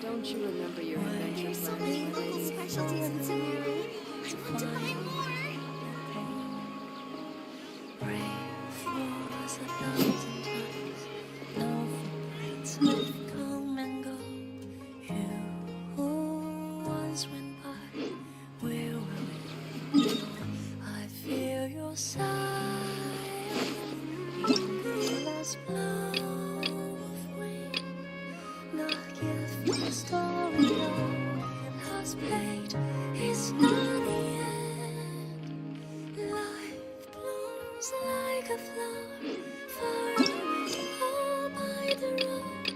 Don't you remember your adventure There's so plans many with local ladies? specialties in Samaria. I want to buy more. Like a flower far away, all by the road,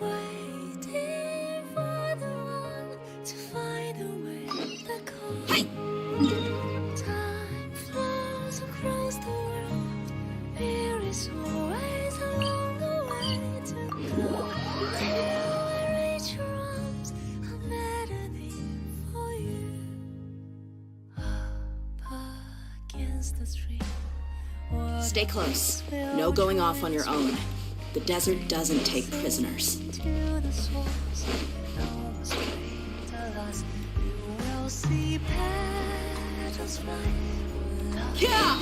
waiting for the one to find a way back home. Time flows across the world. There is always a longer way to go. Till I reach your arms, I'm begging for you. Up against the street. Stay close. No going off on your own. The desert doesn't take prisoners. Yeah!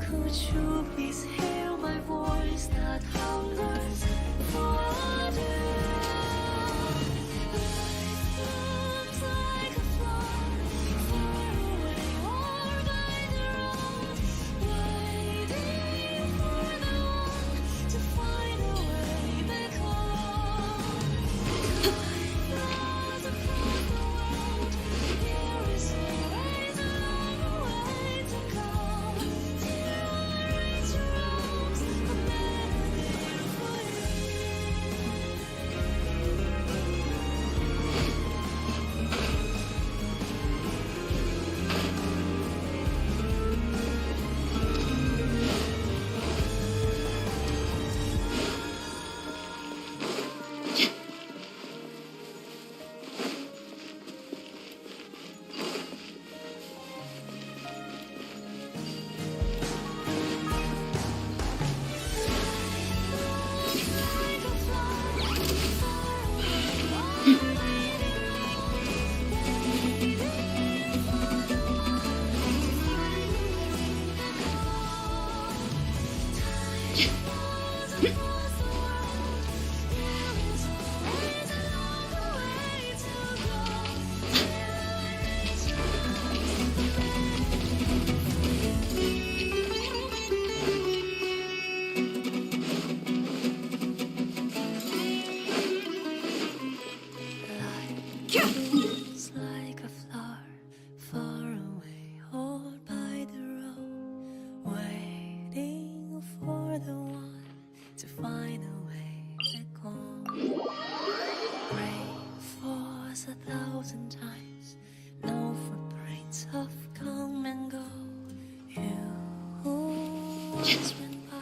Could you please hear my voice that hungers for you? Life like a flower, far away or by the road, waiting for the one to find a way back home. Life flows across the world. There is always a long way to go. Till I reach your arms, I'm begging for you. Like a flower, far away, all by the road, waiting for the one to find a way back home. Time flows across the world. There is always a longer way to go. Till I reach your Life like a flower far away, all by the road, waiting for the one to find a way back home. Rain falls 1,000 times, no footprints have come and go. You just went by,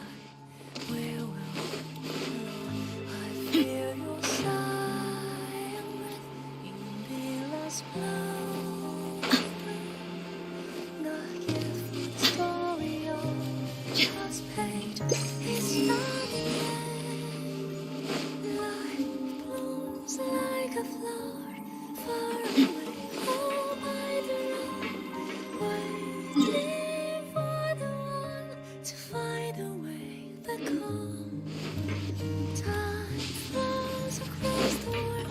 where will we? I feel your sigh and breath in the last blow. Not yet for the story of just paid. It's not the end. Life blooms like a flower far away, all by the road, waiting for the one to find a way back home. Time flows across the world.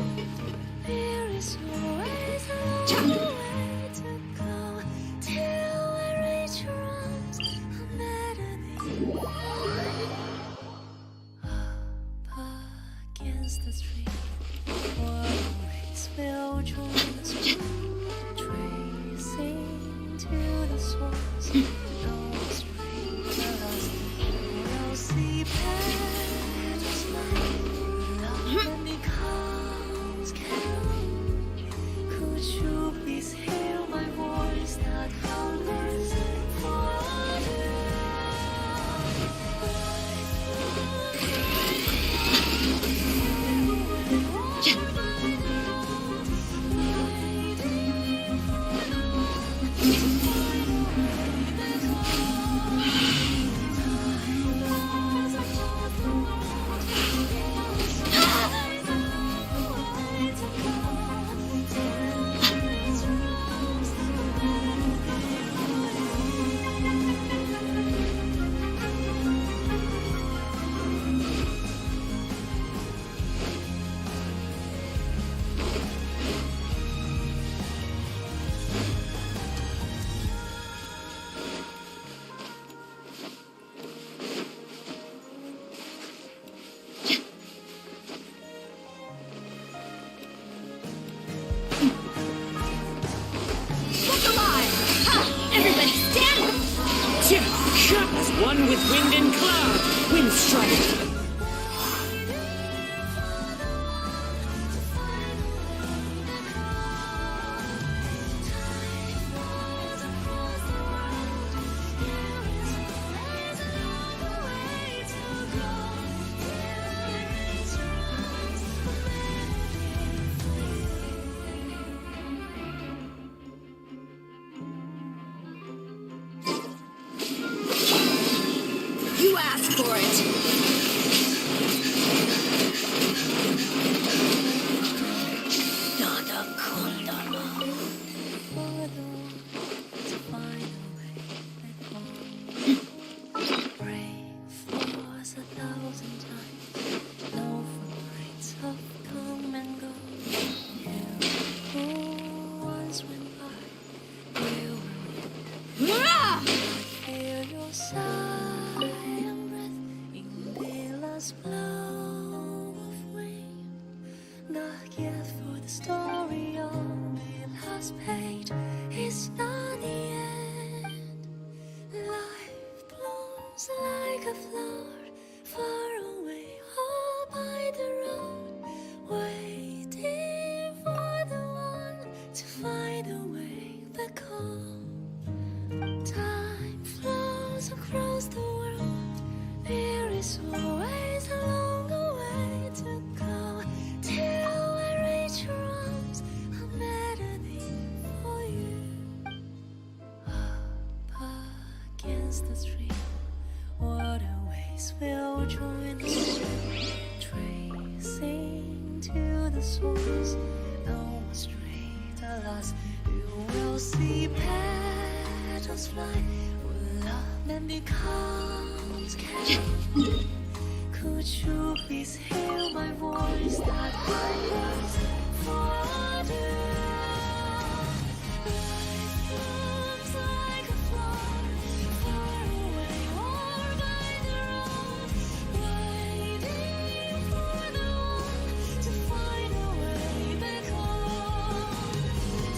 There is always a long way to go. Till I reach your arms, I'm begging up against the street. Worries will join us, tracing to the source. No strings us. We'll see petals like love becomes carol. Could you please hear my voice that hungers for you? Waiting for the one to find a way back with wind and cloud. Wind strike. You asked for it. Blow of wind, not yet for the story on the last page. It's not the end. Life blooms like a flower far away, all by the road, waiting for the one to find a way back home. Time flows across the world. There is always a longer way to go till I reach your arms. A melody for you. Up against the stream, waterways will join the stream, tracing to the source. No straight, alas, you will see petals fly. Love then becomes chaos. Could you please hear my voice that cries for you? Life blooms like a flower far away, or by the road, waiting for the one to find a way back home.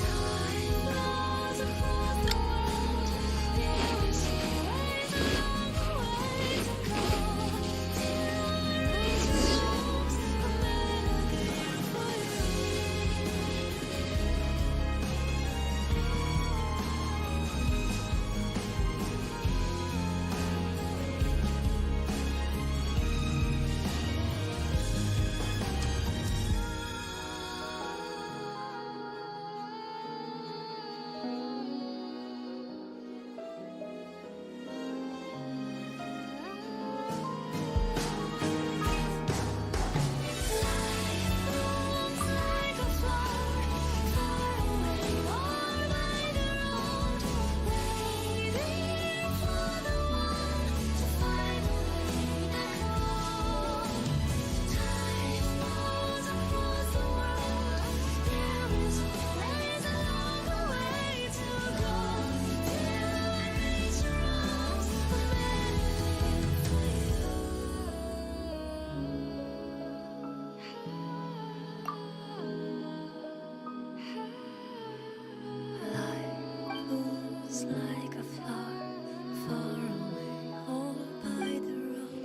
Time flows across the world. There is always a longer way to go till I reach your arms. A melody for you. Like a flower far away, or by the road, waiting for the one to find a way back home. Time flows across the world. There is always a longer way to go till I reach your arms. A melody for you. Life blooms like a flower far away, all by the road,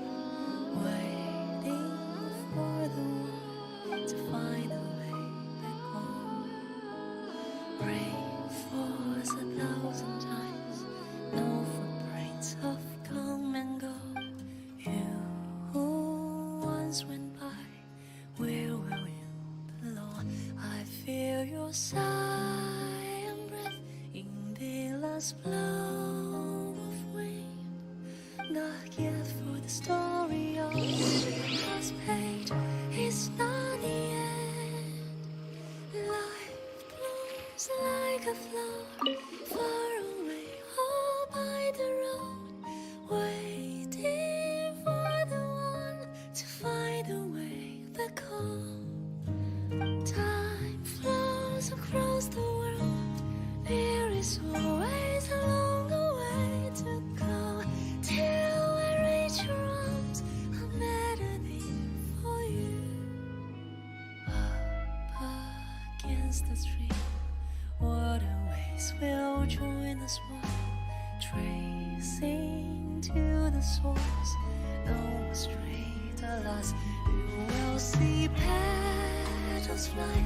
waiting for the one to find a way back home. Rain falls 1,000 times, no footprints of come and go. You who once went by, where will you belong? I feel your sigh and breath in the last blow of wind. Not yet for the story of the last page. It's not the end. Life blooms like a flower far away, all by the road, waiting for the one to find a way back home. Time flows across the world. There is always a longer way to go till I reach your arms. A melody for you. Up against the stream, waterways will join us one, tracing tracing to the source. No straight alas, you will see petals fly.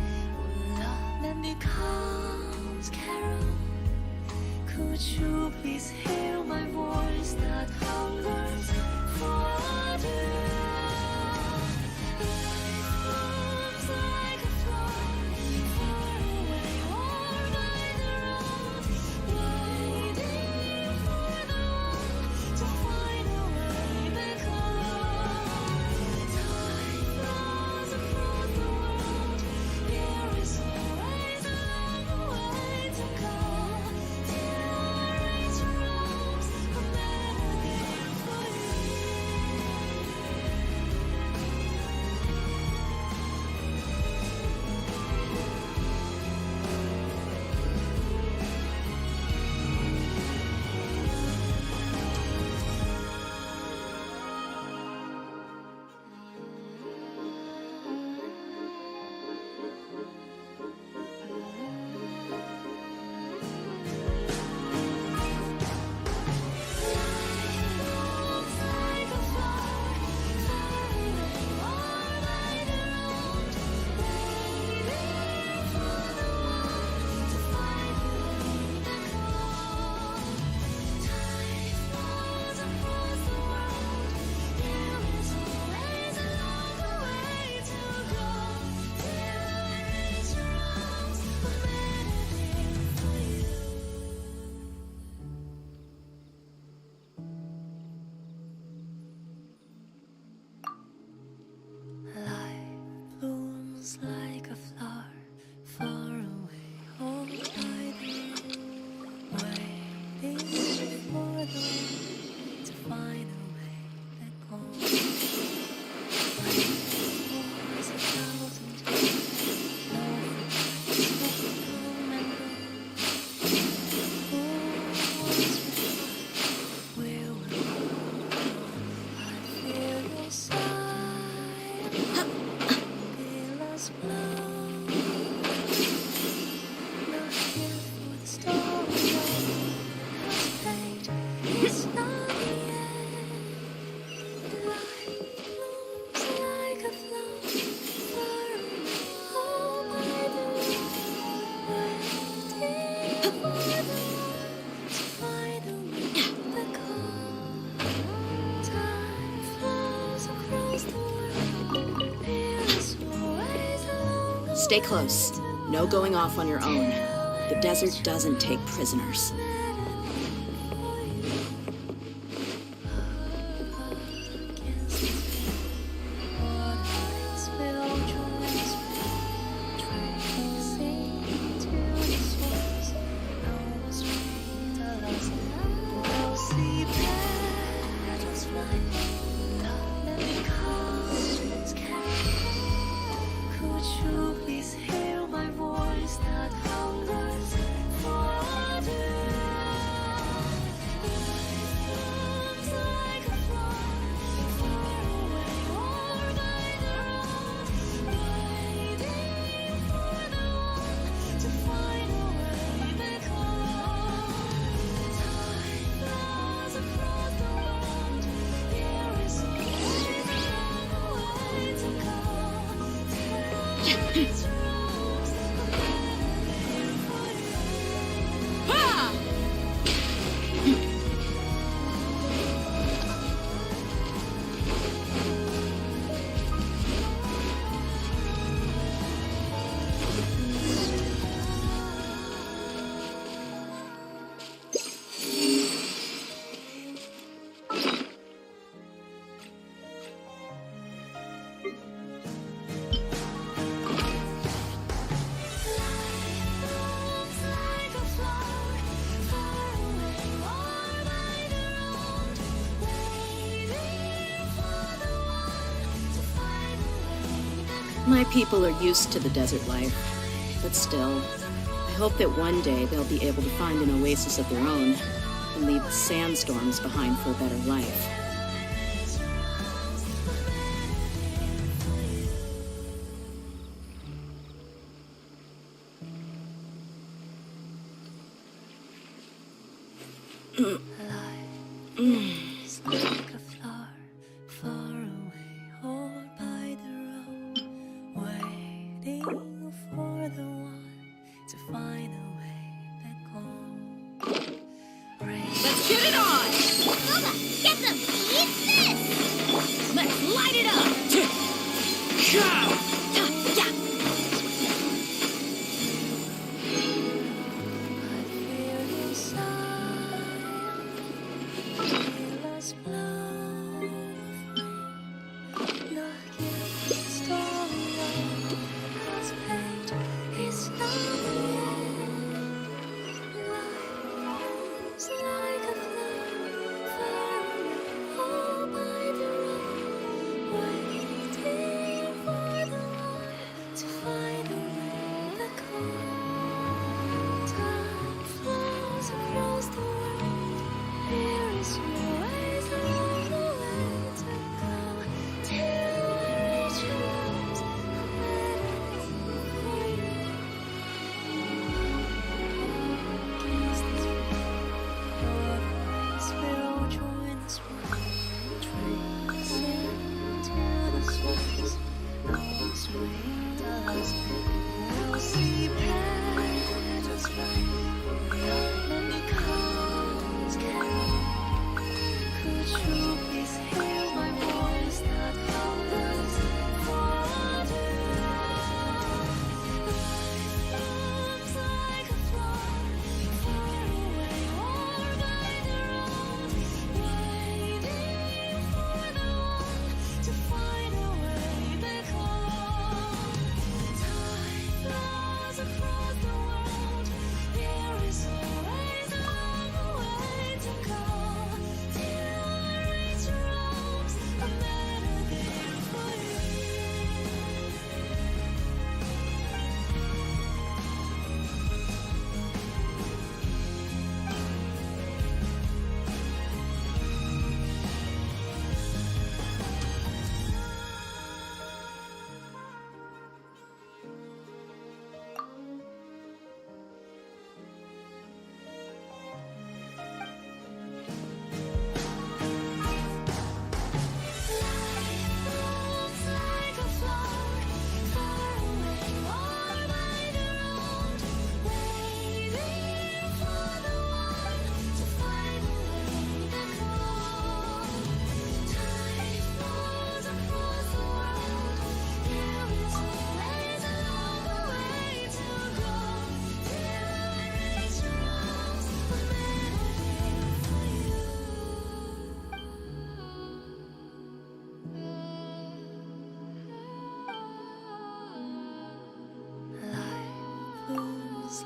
Love then becomes carol. Could you please hear my voice that hungers for you? Life moves like a flower, far away or by the road, waiting for the one to find a way back home. Time flows across the world, there is always a long way to go. Till rains rose a melody for blooms like a flower, far away, all by the road, waiting for the one to find a way back home. Life was 1,000 years, no forgotten, come and go. Who was before? Where were you? I feel your sigh. Feel us blow. Not here for the story of fate. It's not the end. Life blooms like a flower, far away, all by the road, waiting for the one to find a way back home. Time flows across the world. There is always a long Stay close. No going off on your own. The desert doesn't take prisoners. Could you please hear my voice that hungers for you? Life like a flower, far away or by the road, waiting for the one to find a way back home. Time flows across the world, there is always a long way to go. Till it's rose, a melody for you. Blooms like a flower, far away or by the road, waiting for the one to find a way back home. My people are used to the desert life, but still, I hope that one day they'll be able to find an oasis of their own and leave the sandstorms behind for a better life. Life Let's get it on! Boba, get them! Eat this! Let's light it up! Yeah.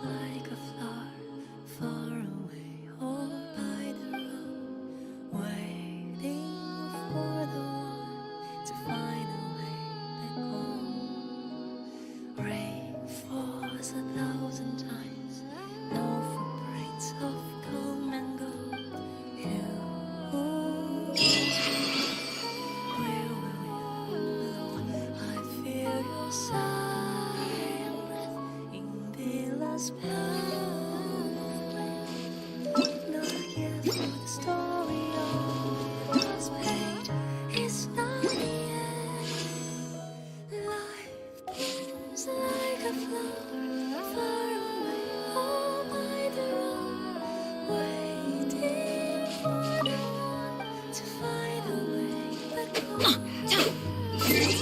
Like a flower far away or by the road, waiting for the one to find a way back home. Rain falls 1,000 times, no footprints of come and go. You where will you blow? I feel your sigh breath in the last not yet for the story of the last page. It's not the end. Life blooms like a flower far away, all by the road, waiting for the one to find a way back home.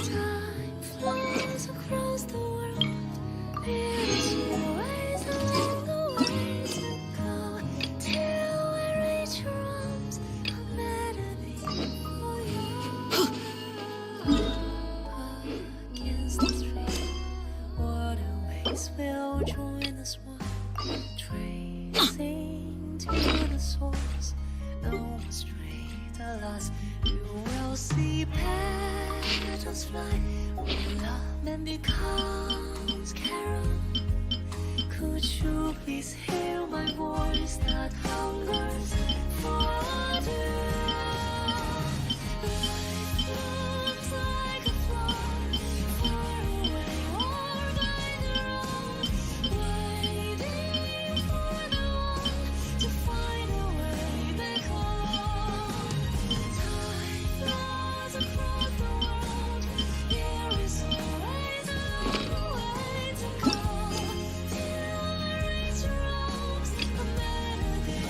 Time flows across the world. There is always a long way to go till I reach your arms. I'm melody for you. Against the stream, waterways will join us one, tracing to the source. No straight, alas, you will see petals fly. Love and becomes carol. Could you please hear my voice that hungers for you? Life looks like a flower far away or by the road, waiting for the one to find a way back home. Time flows across the world. There is always a long way to go till I reach your arms. A melody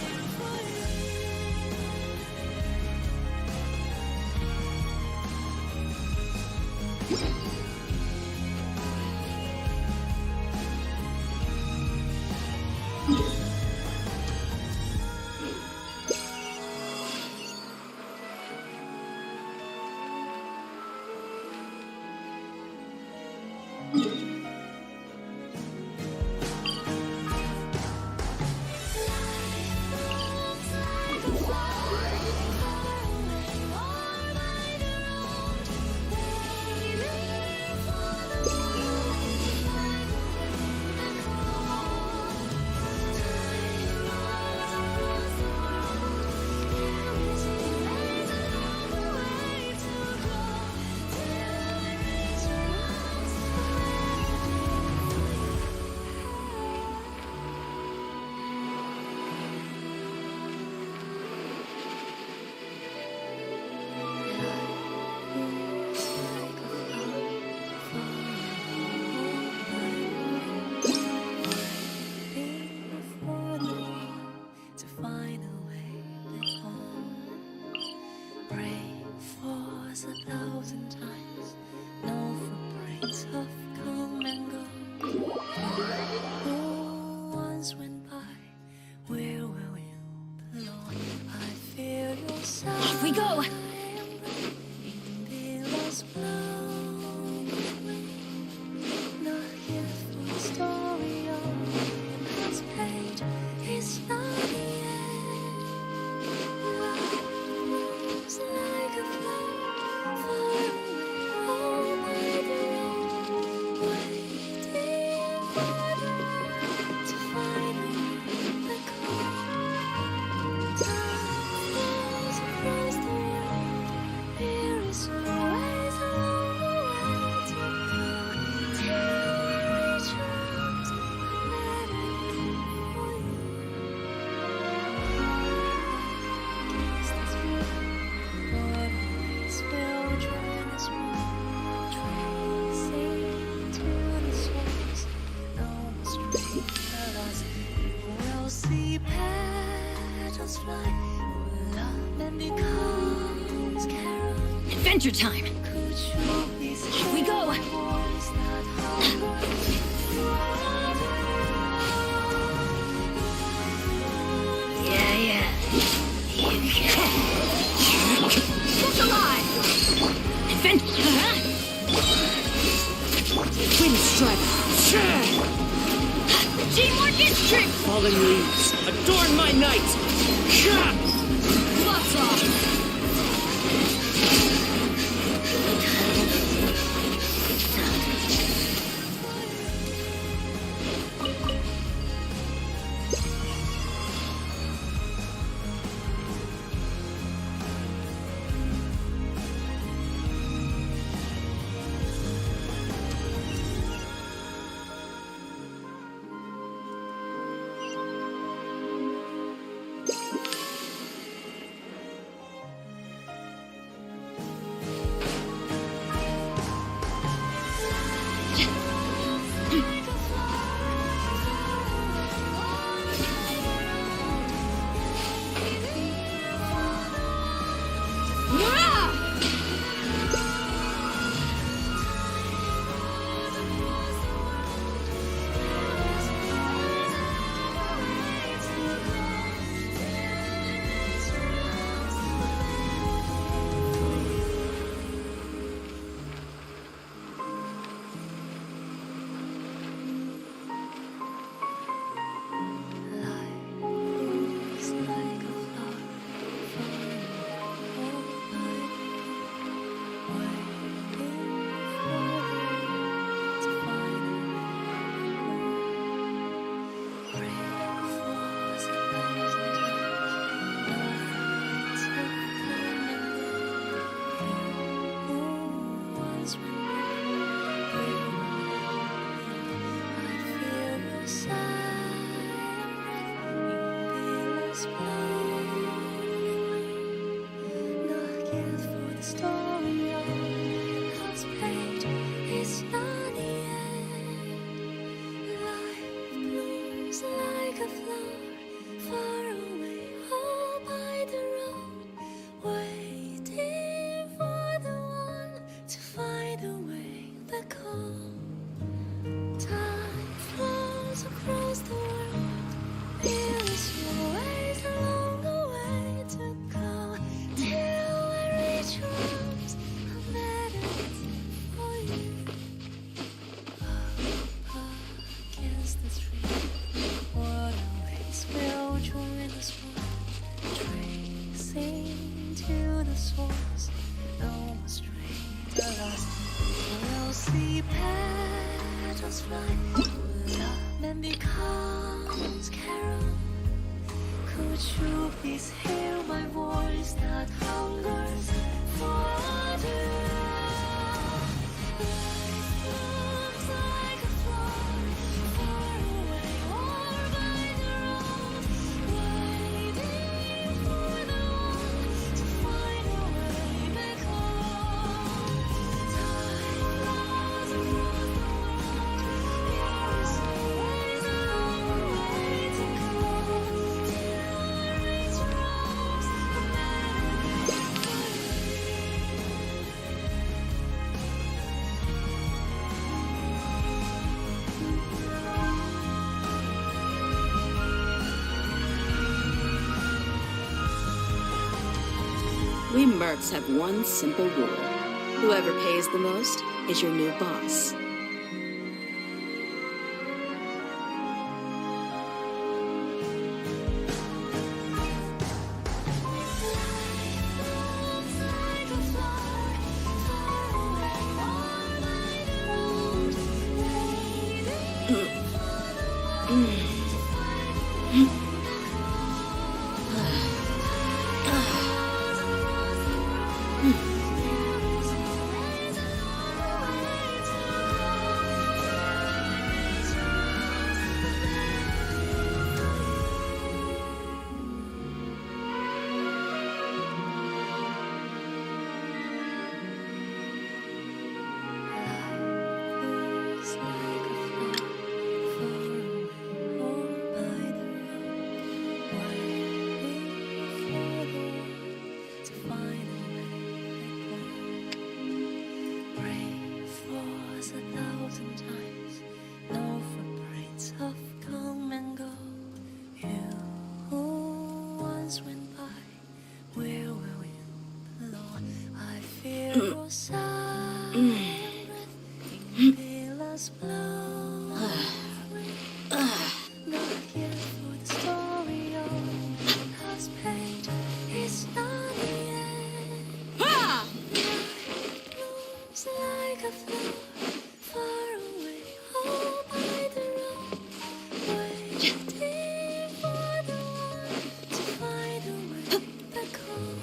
Off we go! Adventure time! Here we go! Yeah. You can. Look alive! Adventure! Wind strike! Teamwork is trick! Falling leaves, adorn my night! Gloves off! fly. Love then becomes carol. Could you please hear my voice that hungers for water? Looks like a flower far away or by the road, waiting for the one to find a way back home.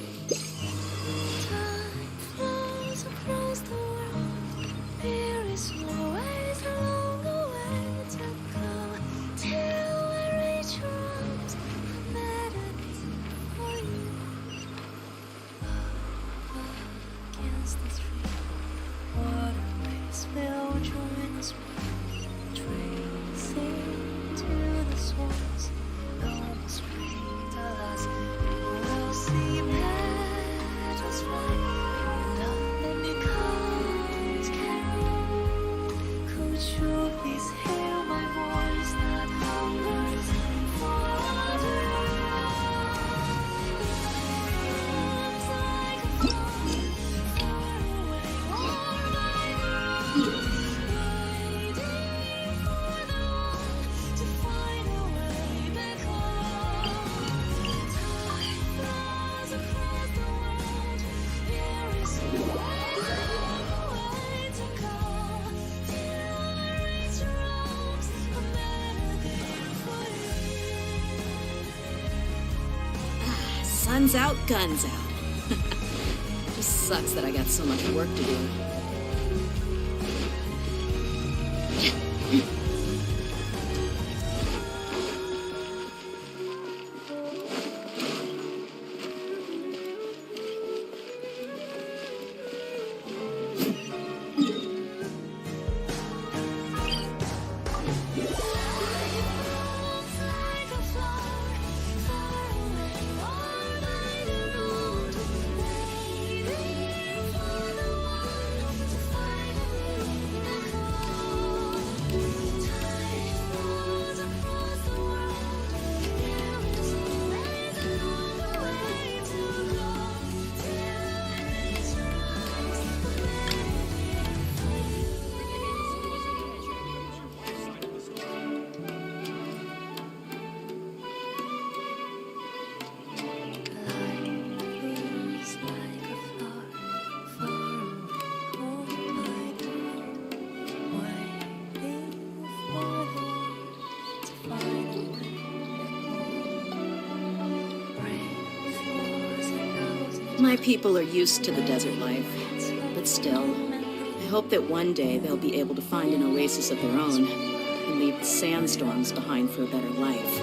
Time flows across the world. There is always a long way to go till I reach Rome's We mercs have one simple rule. Whoever pays the most is your new boss. Sun's out, guns out. Just sucks that I got so much work to do. My people are used to the desert life, but still, I hope that one day they'll be able to find an oasis of their own and leave the sandstorms behind for a better life.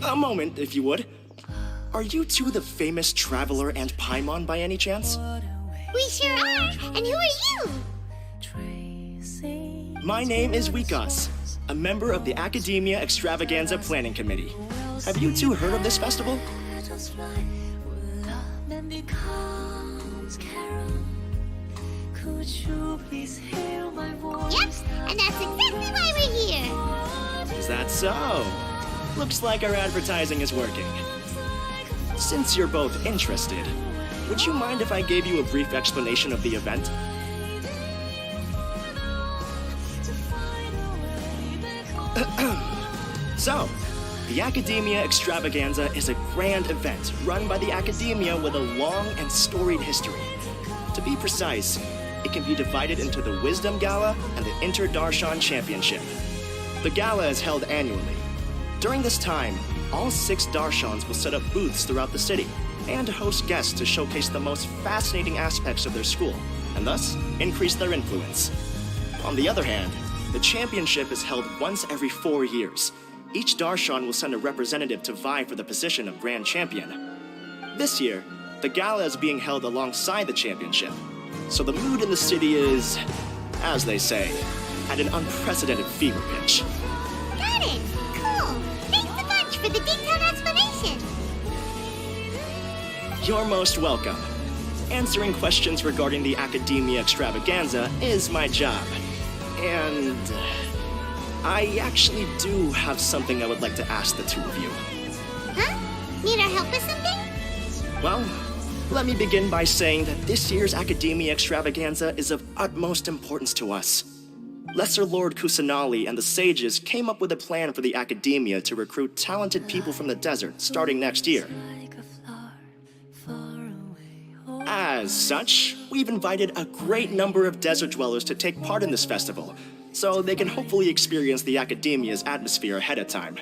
A moment, if you would. Are you two the famous Traveler and Paimon by any chance? We sure are. And who are you? My name is Wikas, a member of the Academia Extravaganza Planning Committee. Have you two heard of this festival? Yep, and that's exactly why we're here. Is that so? Looks like our advertising is working. Since you're both interested, would you mind if I gave you a brief explanation of the event? So, the Academia Extravaganza is a grand event run by the Academia with a long and storied history. To be precise, it can be divided into the Wisdom Gala and the Inter-Darshan Championship. The gala is held annually. During this time, all 6 Darshans will set up booths throughout the city and host guests to showcase the most fascinating aspects of their school, and thus increase their influence. On the other hand, the championship is held once every 4 years. Each Darshan will send a representative to vie for the position of Grand Champion. This year, the gala is being held alongside the championship, so the mood in the city is, as they say, at an unprecedented fever pitch. Got it. Cool. Thanks a bunch for the detailed explanation. You're most welcome. Answering questions regarding the Academia Extravaganza is my job. And I actually do have something I would like to ask the two of you. Huh? Need our help with something? Well, let me begin by saying that this year's Academia Extravaganza is of utmost importance to us. Lesser Lord Kusanali and the sages came up with a plan for the Academia to recruit talented people from the desert starting next year. As such, we've invited a great number of desert dwellers to take part in this festival, so they can hopefully experience the Academia's atmosphere ahead of time.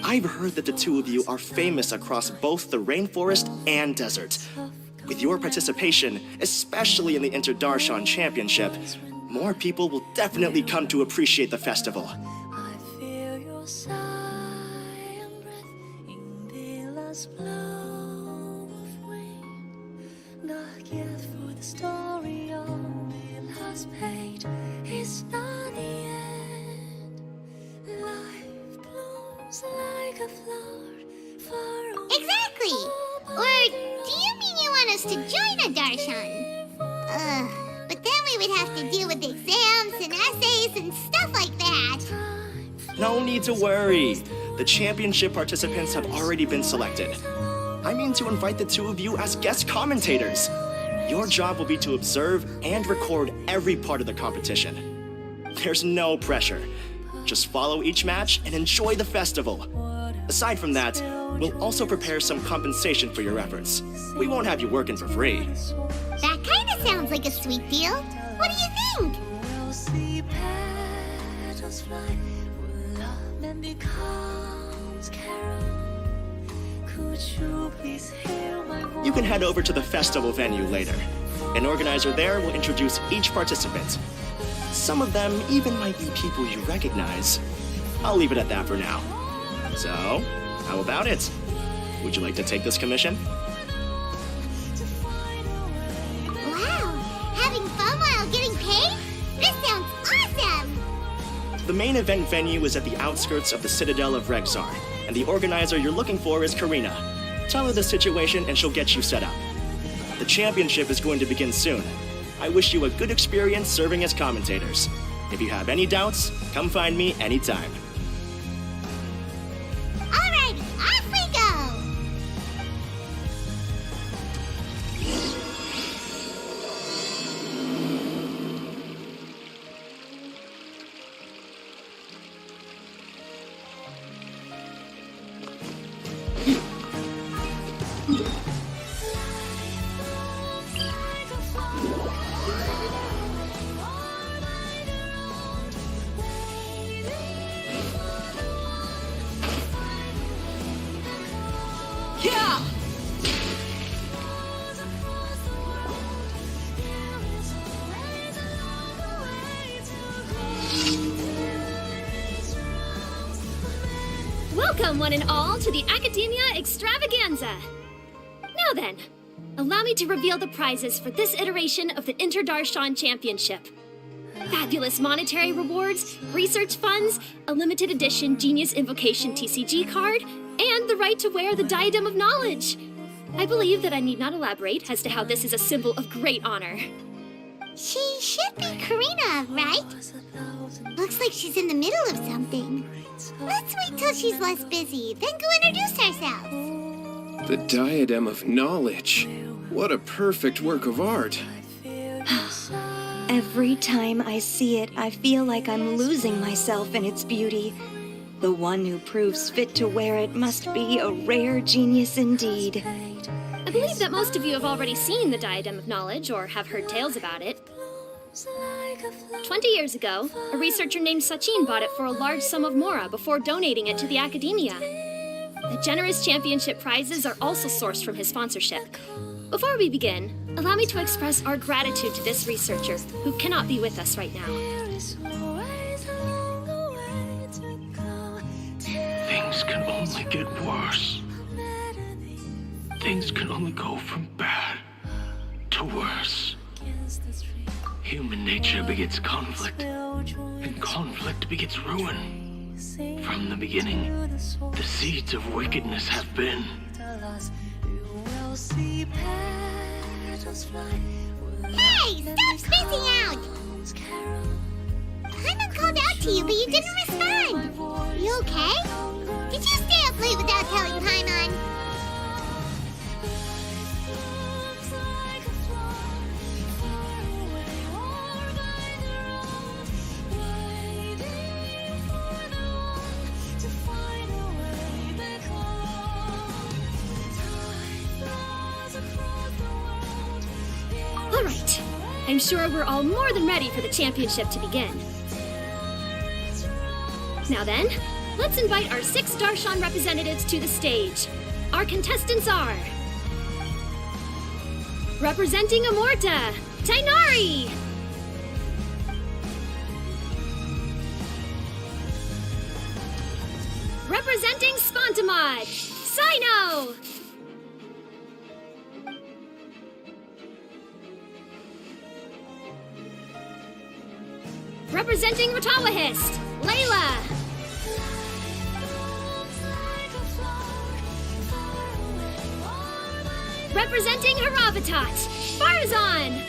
I've heard that the two of you are famous across both the rainforest and desert. With your participation, especially in the Inter-Darshan Championship, more people will definitely come to appreciate the festival. I feel your sigh and breath in the last blow of wind. Not yet for the story on the last page. It's not the end. Life blooms like a flower far away. Exactly. Or do you mean you want us to join a Darshan? But then we would have to deal with exams and essays and stuff like that. No need to worry. The championship participants have already been selected. I mean to invite the two of you as guest commentators. Your job will be to observe and record every part of the competition. There's no pressure. Just follow each match and enjoy the festival. Aside from that, we'll also prepare some compensation for your efforts. We won't have you working for free. That kind of sounds like a sweet deal. What do you think? We'll see petals fly. Love and becomes carol. Could you please hear my voice? You can head over to the festival venue later. An organizer there will introduce each participant. Some of them even might be people you recognize. I'll leave it at that for now. So, how about it? Would you like to take this commission? Wow, having fun while getting paid? This sounds awesome! The main event venue is at the outskirts of the Citadel of Regzar, and the organizer you're looking for is Karina. Tell her the situation and she'll get you set up. The championship is going to begin soon. I wish you a good experience serving as commentators. If you have any doubts, come find me anytime. Alrighty, off we go! Yeah! Welcome, one and all, to the Academia Extravaganza. Now then, allow me to reveal the prizes for this iteration of the Inter-Darshan Championship. Fabulous monetary rewards, research funds, a limited edition Genius Invocation TCG card, and the right to wear the Diadem of Knowledge. I believe that I need not elaborate as to how this is a symbol of great honor. She should be Karina, right? Looks like she's in the middle of something. Let's wait till she's less busy, then go introduce ourselves. The Diadem of Knowledge. What a perfect work of art. Every time I see it, I feel like I'm losing myself in its beauty. The one who proves fit to wear it must be a rare genius indeed. I believe that most of you have already seen the Diadem of Knowledge or have heard tales about it. 20 years ago, a researcher named Sachin bought it for a large sum of mora before donating it to the Academia. The generous championship prizes are also sourced from his sponsorship. Before we begin, allow me to express our gratitude to this researcher, who cannot be with us right now. Things can only get worse. Things can only go from bad to worse. Human nature begets conflict, and conflict begets ruin. From the beginning, the seeds of wickedness have been. Hey, stop spacing out! Paimon called out to you, but you didn't respond. You okay? Did you stay up late without telling Paimon? All right, I'm sure we're all more than ready for the championship to begin. Now then, let's invite our 6 Darshan representatives to the stage. Our contestants are... representing Amorta, Tainari! Representing Spontamod, Sino! Representing Ratawahist, Layla! Representing Haravatat, Farzan!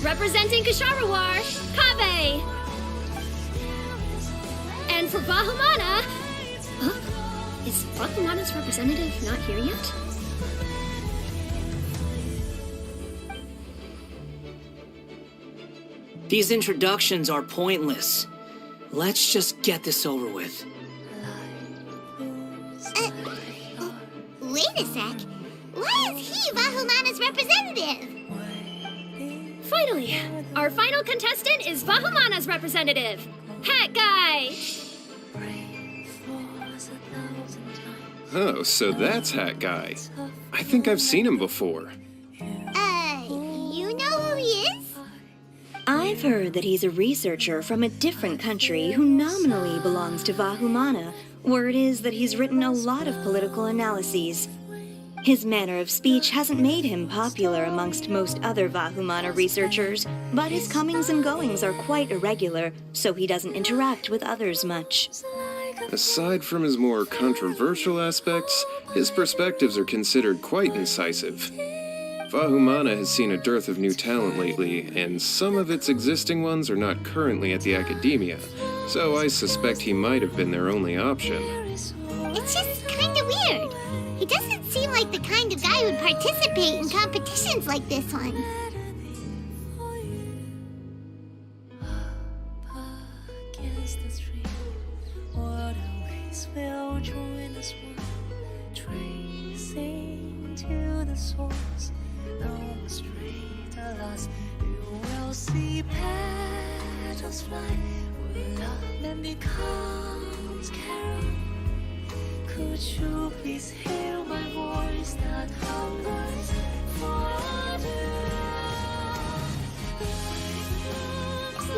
Representing Kasharawar, Kabe! And for Vahumana... Huh? Is Vahumana's representative not here yet? These introductions are pointless. Let's just get this over with. Wait a sec. Why is he Vahumana's representative? Finally, our final contestant is Vahumana's representative, Hat Guy! Oh, so that's Hat Guy. I think I've seen him before. You know who he is? I've heard that he's a researcher from a different country who nominally belongs to Vahumana. Word is that he's written a lot of political analyses. His manner of speech hasn't made him popular amongst most other Vahumana researchers, but his comings and goings are quite irregular, so he doesn't interact with others much. Aside from his more controversial aspects, his perspectives are considered quite incisive. Vahumana has seen a dearth of new talent lately, and some of its existing ones are not currently at the academia, so I suspect he might have been their only option. It's just kind of weird. He doesn't seem like the kind of guy who'd participate in competitions like this one. Against the stream, what a ways will join us one, tracing to the source. No straight alas, you will see petals fly. When love man becomes carol, could you please hear my voice that hungers for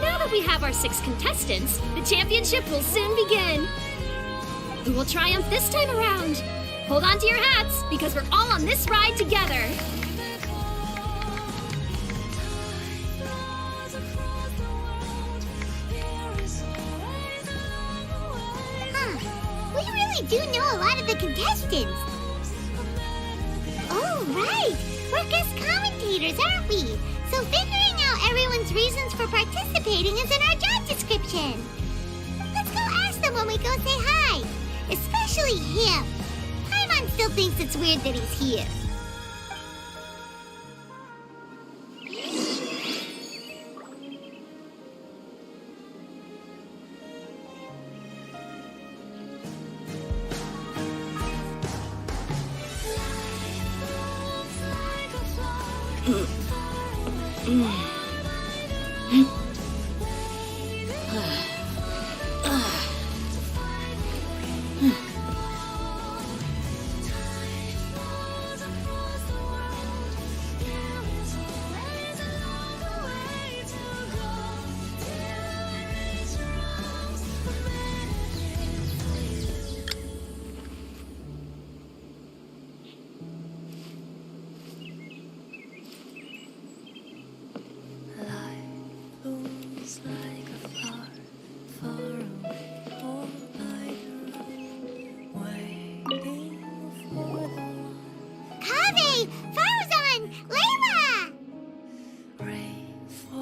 Now that we have our 6 contestants, the championship will soon begin. Who will triumph this time around? Hold on to your hats, because we're all on this ride together. We really do know a lot of the contestants. Oh, right. We're guest commentators, aren't we? So figuring out everyone's reasons for participating is in our job description. Let's go ask them when we go say hi. Especially him. Paimon still thinks it's weird that he's here.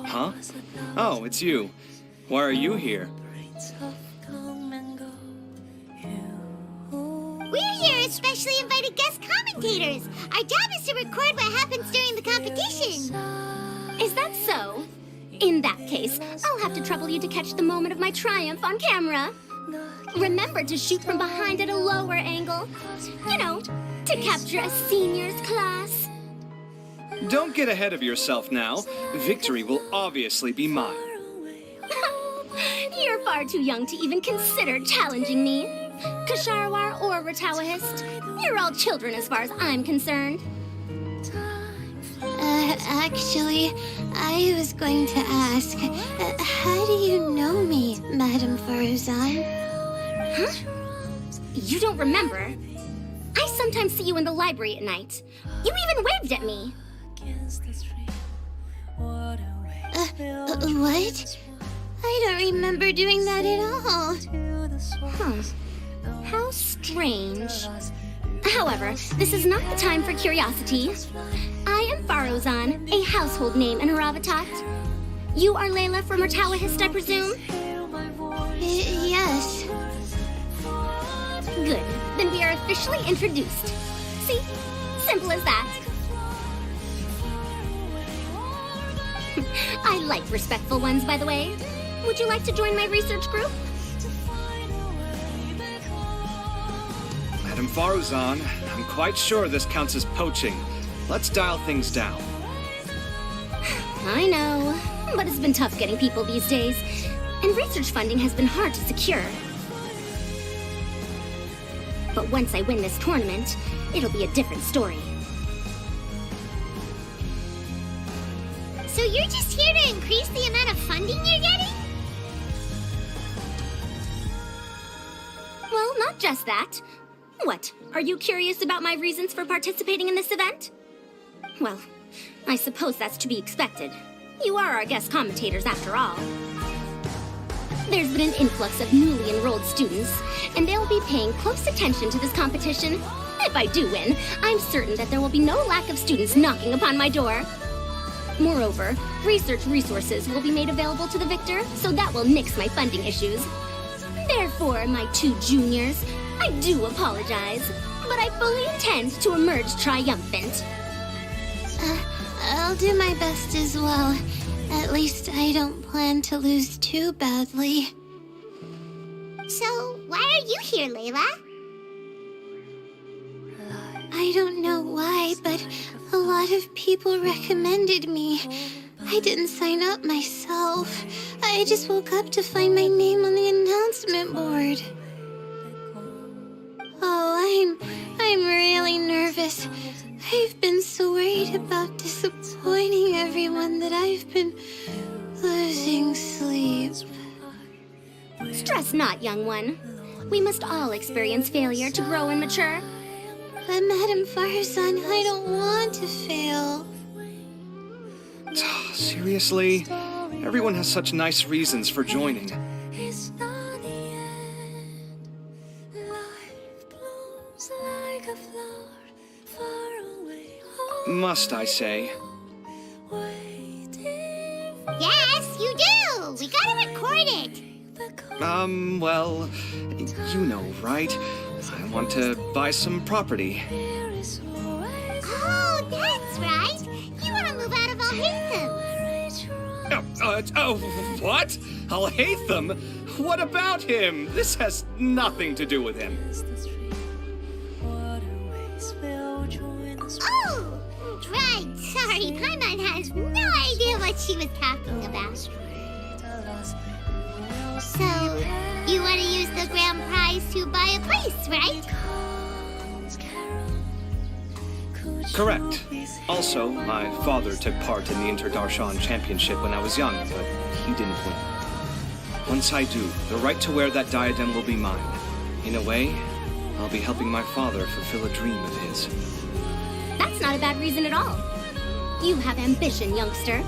Huh? Oh, it's you. Why are you here? We're here as specially invited guest commentators. Our job is to record what happens during the competition. Is that so? In that case, I'll have to trouble you to catch the moment of my triumph on camera. Remember to shoot from behind at a lower angle. You know, to capture a seniors class. Don't get ahead of yourself now. Victory will obviously be mine. You're far too young to even consider challenging me. Kasharawar or Ratawahist, you're all children as far as I'm concerned. Actually, I was going to ask, how do you know me, Madame Faruzan? Huh? You don't remember? I sometimes see you in the library at night. You even waved at me. What? I don't remember doing that at all. Huh. How strange. However, this is not the time for curiosity. I am Faruzan, a household name in Aravatat. You are Layla from Ratawahist, I presume? Yes. Good. Then we are officially introduced. See? Simple as that. I like respectful ones, by the way. Would you like to join my research group? Madam Faruzan, I'm quite sure this counts as poaching. Let's dial things down. I know, but it's been tough getting people these days, and research funding has been hard to secure. But once I win this tournament, it'll be a different story. So you're just here to increase the amount of funding you're getting? Well, not just that. What, are you curious about my reasons for participating in this event? Well, I suppose that's to be expected. You are our guest commentators after all. There's been an influx of newly enrolled students, and they'll be paying close attention to this competition. If I do win, I'm certain that there will be no lack of students knocking upon my door. Moreover, research resources will be made available to the victor, so that will nix my funding issues. Therefore, my 2 juniors, I do apologize, but I fully intend to emerge triumphant. I'll do my best as well. At least I don't plan to lose too badly. So, why are you here, Layla? I don't know why, but a lot of people recommended me. I didn't sign up myself. I just woke up to find my name on the announcement board. Oh, I'm really nervous. I've been so worried about disappointing everyone that I've been losing sleep. Stress not, young one. We must all experience failure to grow and mature. But Madame Farzan, I don't want to fail. Seriously? Everyone has such nice reasons for joining. It's not the end. Life blooms like a flower far away. Must I say? Yes, you do! We gotta record it! Well, you know, right? I want to buy some property. Oh, that's right! You want to move out of Alhaitham! What? Alhaitham? What about him? This has nothing to do with him. Oh! Right, sorry, Paimon has no idea what she was talking about. So, you want to use the grand prize to buy a place, right? Correct. Also, my father took part in the Inter-Darshan Championship when I was young, but he didn't win. Once I do, the right to wear that diadem will be mine. In a way, I'll be helping my father fulfill a dream of his. That's not a bad reason at all. You have ambition, youngster.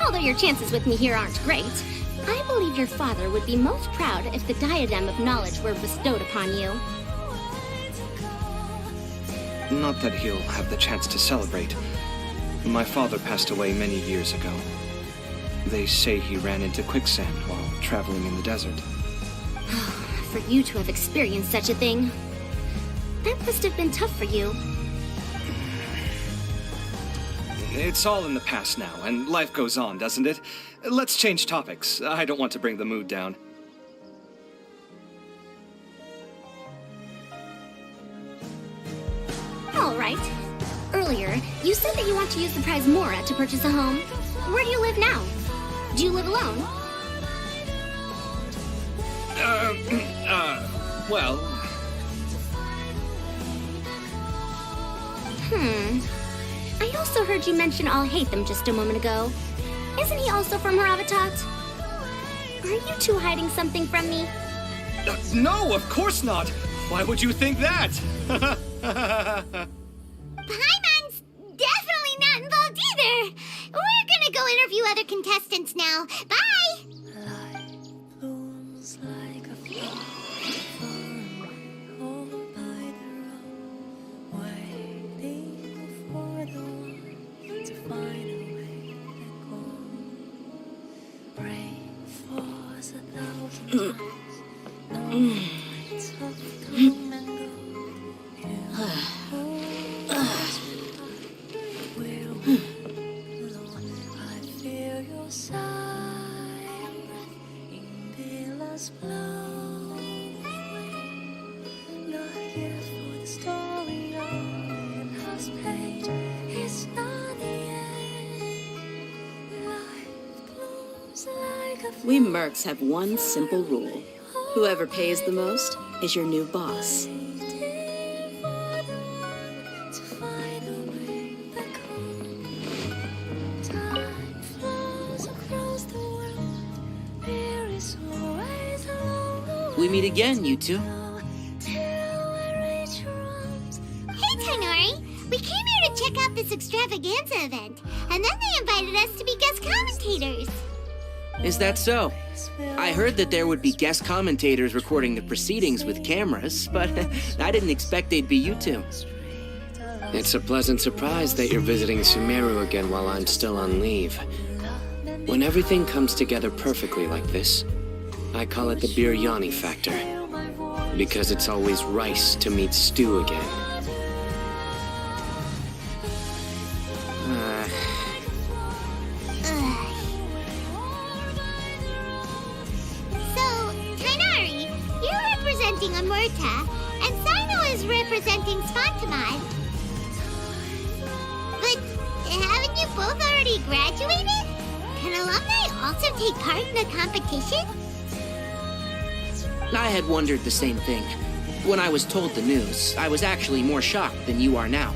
Although your chances with me here aren't great, I believe your father would be most proud if the diadem of knowledge were bestowed upon you. Not that he'll have the chance to celebrate. My father passed away many years ago. They say he ran into quicksand while traveling in the desert. For you to have experienced such a thing, that must have been tough for you. It's all in the past now, and life goes on, doesn't it? Let's change topics. I don't want to bring the mood down. All right. Earlier, you said that you want to use the prize Mora to purchase a home. Where do you live now? Do you live alone? Well... I also heard you mention Alhaitham just a moment ago. Isn't he also from Haravatat? Are you two hiding something from me? No, of course not! Why would you think that? Paimon's definitely not involved either! We're gonna go interview other contestants now. Bye! Life blooms like a flower far away, all by the road, waiting for the one to find a way back home. Rain falls 1,000 times, no nights of come and go. I feel your sigh and breath in billows blowing. Not here for the story of the last page. It's not the end. Life blooms like a We mercs have one simple rule. Whoever pays the most is your new boss. We meet again, you two. Hey, Tainori! We came here to check out this extravaganza event, and then they invited us to be guest commentators. Is that so? I heard that there would be guest commentators recording the proceedings with cameras, but I didn't expect they'd be you two. It's a pleasant surprise that you're visiting Sumeru again while I'm still on leave. When everything comes together perfectly like this, I call it the biryani factor. Because it's always rice to meet stew again. So, Tainari, you're representing Amurta, and Sino is representing Svantamad. But haven't you both already graduated? Can alumni also take part in the competition? I had wondered the same thing. When I was told the news, I was actually more shocked than you are now.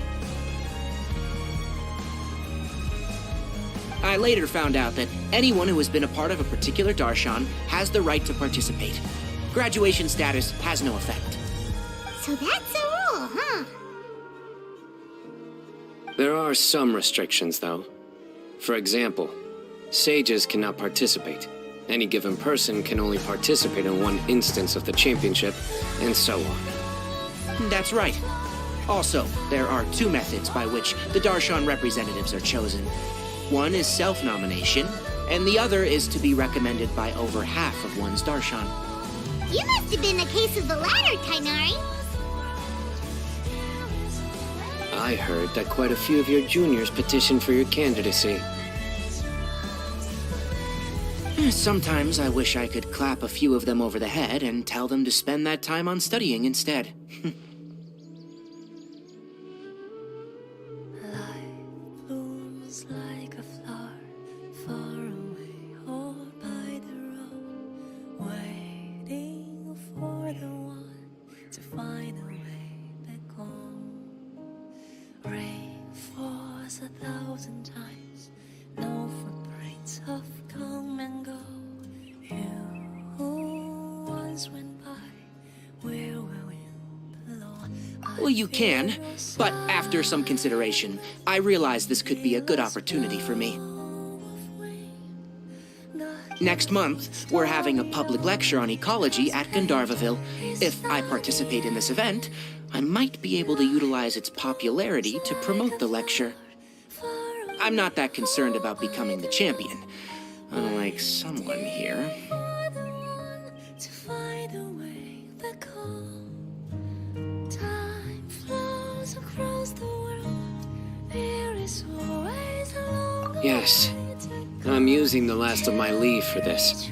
I later found out that anyone who has been a part of a particular darshan has the right to participate. Graduation status has no effect. So that's a rule, huh? There are some restrictions, though. For example, sages cannot participate. Any given person can only participate in one instance of the championship, and so on. That's right. Also, there are two methods by which the darshan representatives are chosen. One is self-nomination, and the other is to be recommended by over half of one's darshan. You must have been a case of the latter, Tainari. I heard that quite a few of your juniors petitioned for your candidacy. Sometimes I wish I could clap a few of them over the head and tell them to spend that time on studying instead. Life blooms like a flower far away or by the road, waiting for the one to find a way back home. Rain falls 1,000 times, no footprints have come and go. You who once went by, where will you belong? Well, you can, but after some consideration, I realized this could be a good opportunity for me. Next month, we're having a public lecture on ecology at Gandharvaville. If I participate in this event, I might be able to utilize its popularity to promote the lecture. I'm not that concerned about becoming the champion, unlike someone here. Yes, I'm using the last of my leave for this.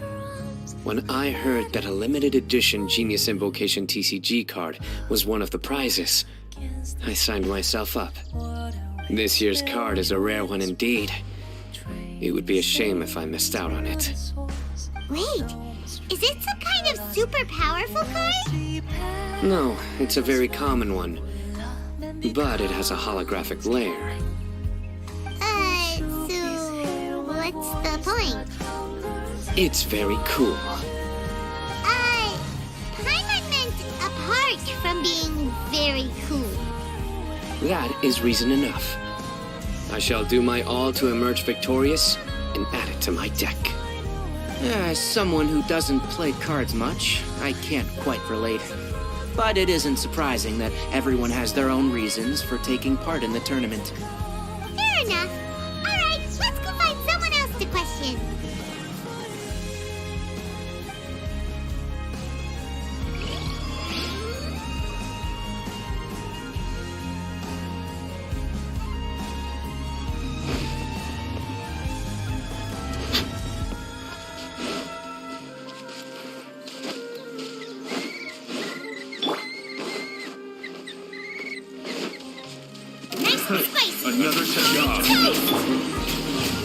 When I heard that a limited edition Genius Invocation TCG card was one of the prizes, I signed myself up. This year's card is a rare one indeed. It would be a shame if I missed out on it. Wait, is it some kind of super powerful card? No, it's a very common one. But it has a holographic layer. So what's the point? It's very cool. Paimon meant apart from being very cool. That is reason enough. I shall do my all to emerge victorious and add it to my deck. As someone who doesn't play cards much, I can't quite relate. But it isn't surprising that everyone has their own reasons for taking part in the tournament. Fair enough. Alright, let's go find someone else to question. Another job.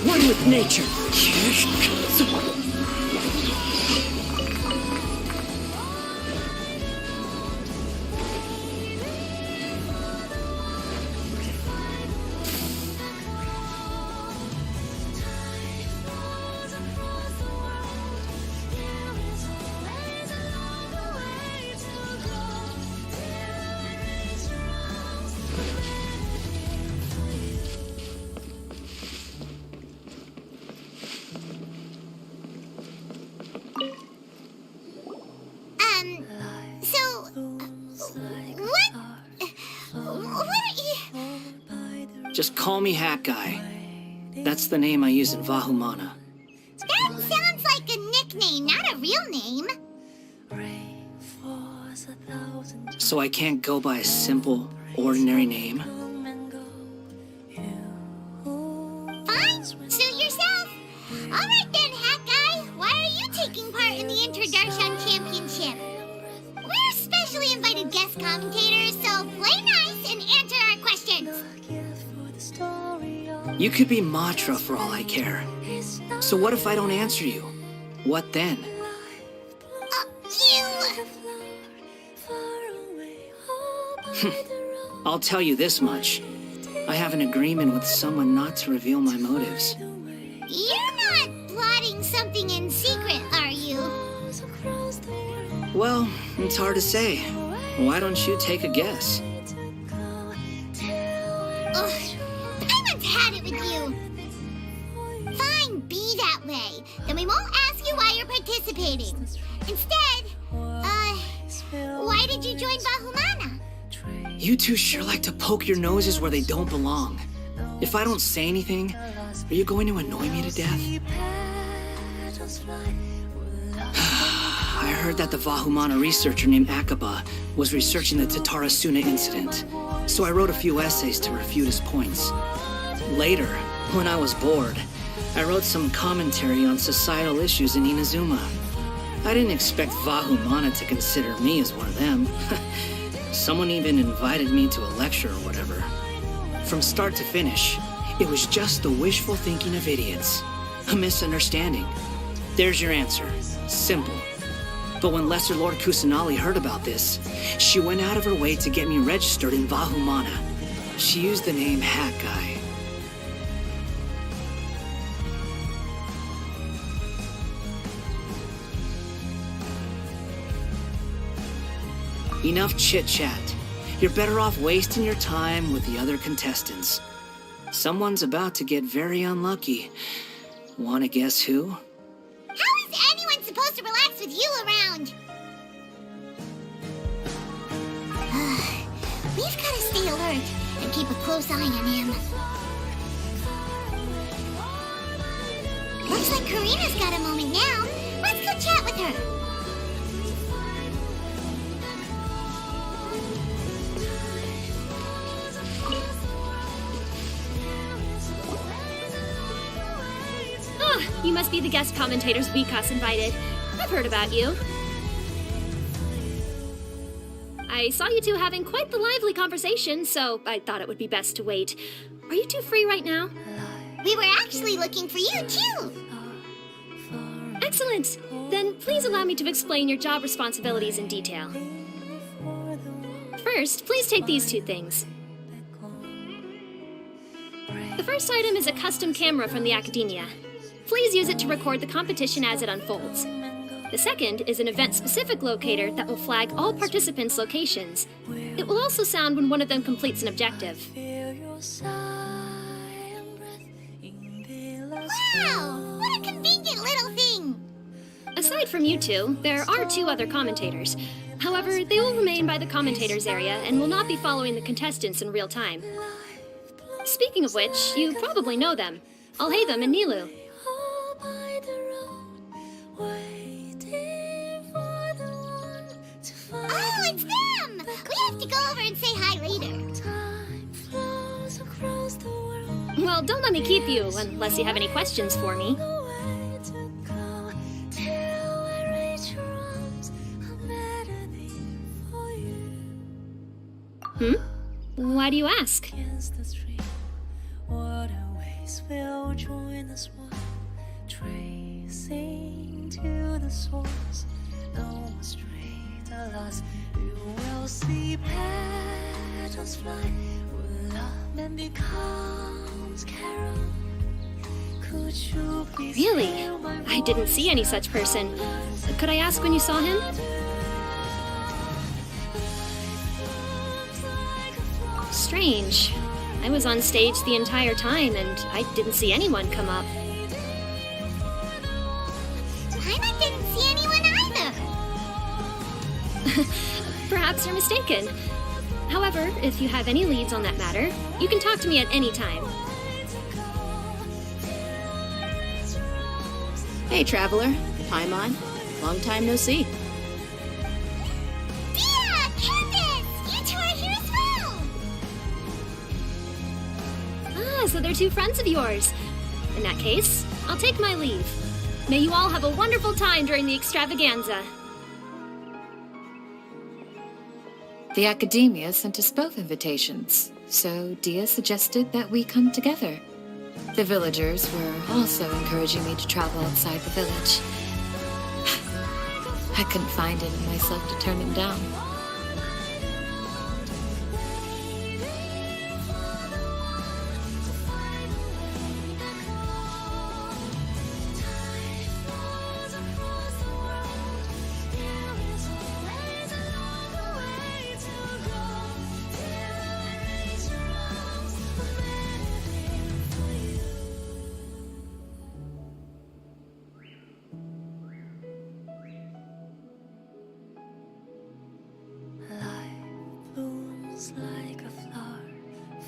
One with nature. Just call me Hat Guy. That's the name I use in Vahumana. That sounds like a nickname, not a real name. So I can't go by a simple, ordinary name? Fine, suit yourself. All right then, Hat Guy. Why are you taking part in the Inter-Darshan Championship? We're specially invited guest commentators, so play nice and answer our questions. You could be Matra for all I care. So what if I don't answer you? What then? I'll tell you this much. I have an agreement with someone not to reveal my motives. You're not plotting something in secret, are you? Well, it's hard to say. Why don't you take a guess? Ugh, I once had it with you. Fine, be that way. Then we won't ask you why you're participating. Instead, why did you join Vahumana? You two sure like to poke your noses where they don't belong. If I don't say anything, are you going to annoy me to death? I heard that the Vahumana researcher named Akaba was researching the Tatarasuna incident, so I wrote a few essays to refute his points. Later, when I was bored, I wrote some commentary on societal issues in Inazuma. I didn't expect Vahumana to consider me as one of them. Someone even invited me to a lecture or whatever. From start to finish, it was just the wishful thinking of idiots. A misunderstanding. There's your answer. Simple. But when Lesser Lord Kusanali heard about this, she went out of her way to get me registered in Vahumana. She used the name Hat Guy. Enough chit-chat. You're better off wasting your time with the other contestants. Someone's about to get very unlucky. Wanna guess who? How is anyone supposed to relax with you around? We've got to stay alert and keep a close eye on him. Looks like Karina's got a moment now. Let's go chat with her. You must be the guest commentators Vikas invited. I've heard about you. I saw you two having quite the lively conversation, so I thought it would be best to wait. Are you two free right now? We were actually looking for you, too. Excellent. Then please allow me to explain your job responsibilities in detail. First, please take these two things. The first item is a custom camera from the Academia. Please use it to record the competition as it unfolds. The second is an event-specific locator that will flag all participants' locations. It will also sound when one of them completes an objective. Wow! What a convenient little thing! Aside from you two, there are two other commentators. However, they will remain by the commentators area and will not be following the contestants in real time. Speaking of which, you probably know them. Alhaitham and Nilu. Oh, it's them! We have to go over and say hi later. Well, don't let me keep you, unless you have any questions for me. Why do you ask? Tracing to the source, no straight alas, you will see petals fly, when love then becomes carol. Could you please Really? I didn't see any such person. Could I ask when you saw him? Strange. I was on stage the entire time, and I didn't see anyone come up. I didn't see anyone either. Perhaps you're mistaken. However, if you have any leads on that matter, you can talk to me at any time. Hey, traveler. Paimon. Long time no see. Dia! Candace! You two are here as well! Ah, so they're two friends of yours. In that case, I'll take my leave. May you all have a wonderful time during the extravaganza. The Academia sent us both invitations, so Dia suggested that we come together. The villagers were also encouraging me to travel outside the village. I couldn't find it in myself to turn them down. Like a flower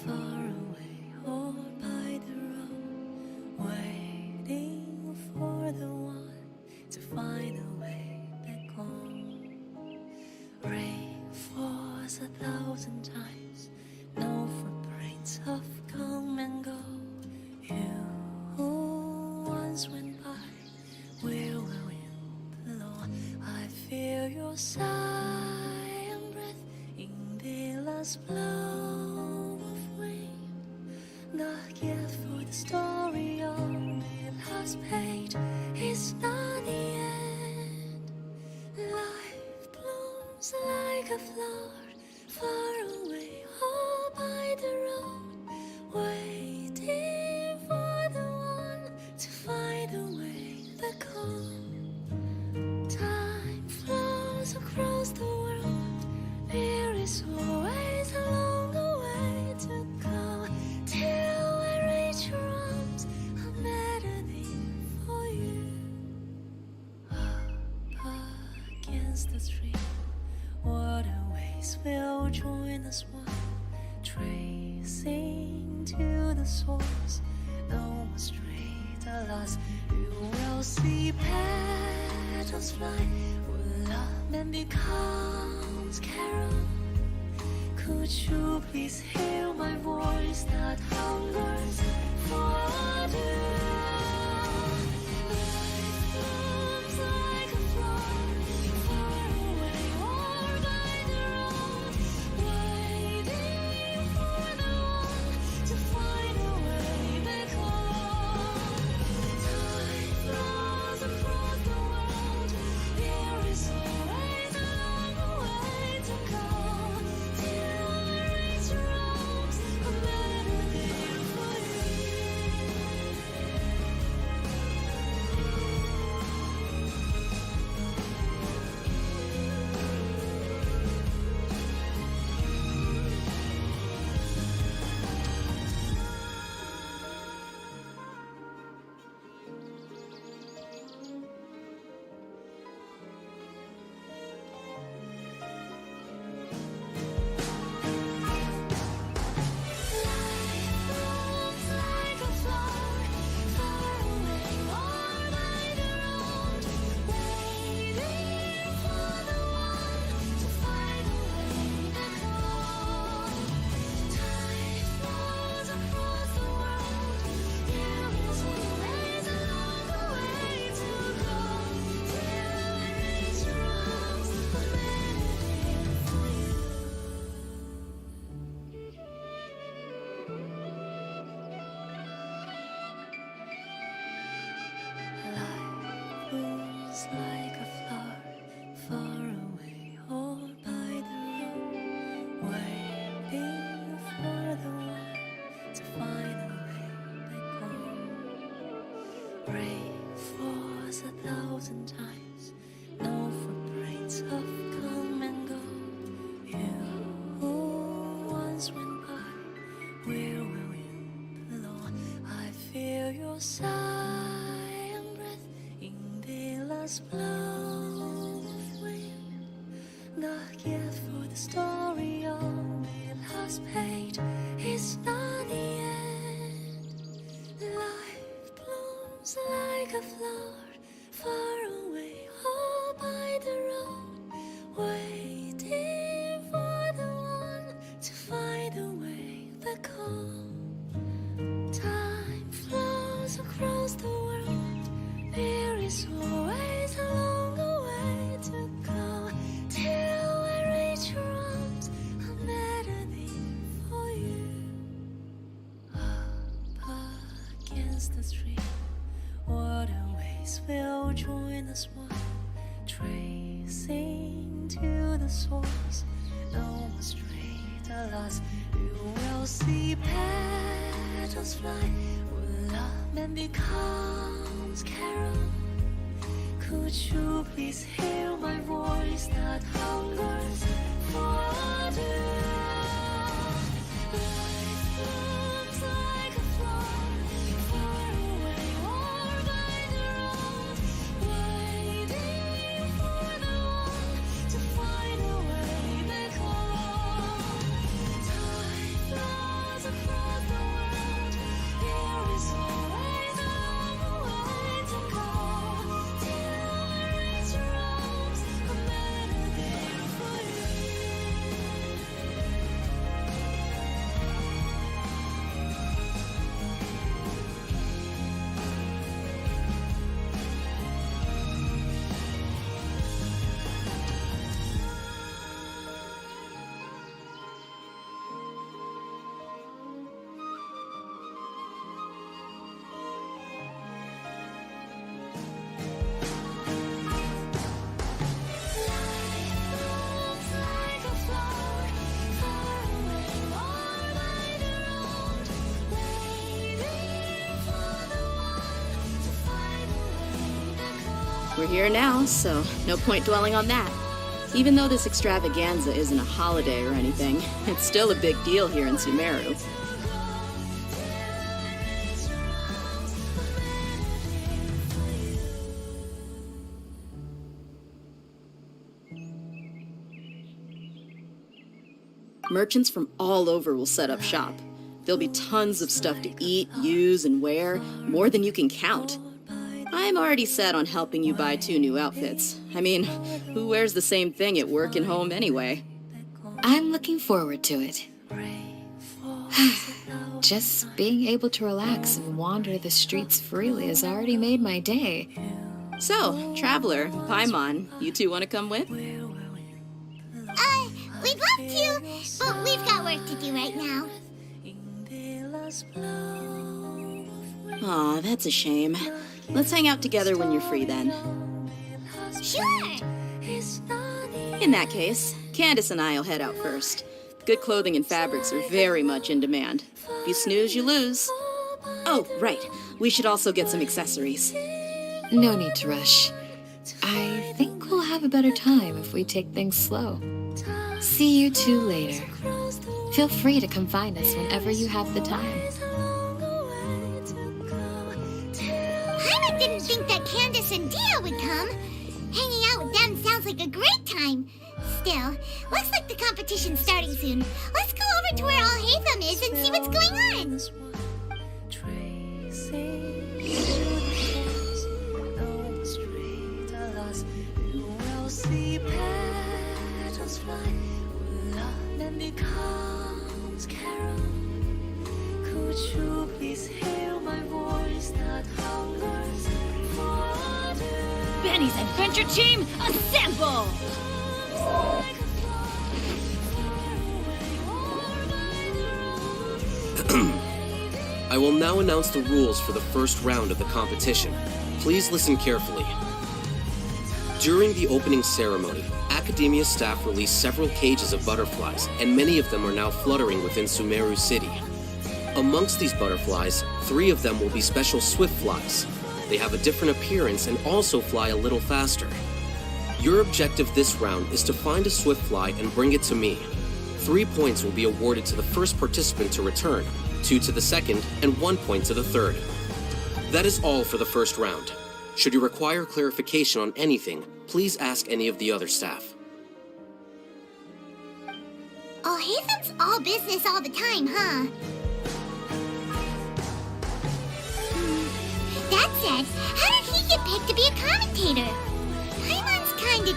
far away or by the road, waiting for the one to find a way back home. Rain falls 1,000 times, no footprints of come and go. You who once went by, where will you belong? I feel your sigh and breath in the last blow of wind. Not yet for the story on the last page. It's not the end. Life blooms like a flower far away, all by the road, waiting for the one to find a way back home. Time flows across the world. There is always a longer way to go till I reach your arms. A melody for you. Up against the tree, waterways will join us one, tracing to the source. No more straight, alas. You will see petals fly when love man becomes carol. Could you please hear my voice that hungers for you? Life blooms like a flower far away or by the road, waiting for the one to find a way back home. Time flows across the world. There is always a longer way to go till I reach your arms. A melody for you. Like a flower far away or by the road, waiting for the one to find a way back home. Time flows across the world. There is always a longer way to go till I reach your arms. A melody for you. Life blooms like a flower far away or by the road, waiting for the one to find a way back home. Rain falls 1,000 times, no footprints of come and go. You who once went by, where will you belong? I feel your sigh and breath in the last blow of wind. Not yet for the story on the It's not the end. Life blooms like a flower far away, all by the road, waiting for the one to find a way back home. Time flows across the world. There is always a longer way to go till I reach your arms. A melody for you. Up against the stream, waterways will join us one, tracing to the source. No more straight, alas, you will see petals fly when love man becomes carol. Could you please hear my voice that hungers for you? Life blooms like a flower far away, or by the road, waiting for the one to find a way back home. Time flows across the world. There is always a long way to go till I reach your arms. A melody for you. Blooms like a flower far away, or by the road, waiting for the one to find a way back home. We're here now, so no point dwelling on that. Even though this extravaganza isn't a holiday or anything, it's still a big deal here in Sumeru. Merchants from all over will set up shop. There'll be tons of stuff to eat, use, and wear, more than you can count. I'm already set on helping you buy 2 new outfits. I mean, who wears the same thing at work and home anyway? I'm looking forward to it. Just being able to relax and wander the streets freely has already made my day. So, Traveler, Paimon, you two want to come with? We'd love to, but we've got work to do right now. Aw, that's a shame. Let's hang out together when you're free then. Sure. In that case, Candace and I'll head out first. Good clothing and fabrics are very much in demand. If you snooze, you lose. Oh, right. We should also get some accessories. No need to rush. I think we'll have a better time if we take things slow. See you two later. Feel free to come find us whenever you have the time. Paimon didn't think that Candace and Dia would come. Hanging out with them sounds like a great time. Still, looks like the competition's starting soon. Let's go over to where All Hatham is and see what's going on. See petals fly when love then becomes carol. Could you please hear my voice that hungers for you? Benny's adventure team, assemble! I will now announce the rules for the first round of the competition. Please listen carefully. During the opening ceremony, Academia staff released several cages of butterflies, and many of them are now fluttering within Sumeru City. Amongst these butterflies, 3 of them will be special swift flies. They have a different appearance and also fly a little faster. Your objective this round is to find a swift fly and bring it to me. 3 points will be awarded to the first participant to return, 2 to the second, and 1 point to the third. That is all for the first round. Should you require clarification on anything, please ask any of the other staff. All Hatham's all business all the time, huh? that said, how did he get picked to be a commentator?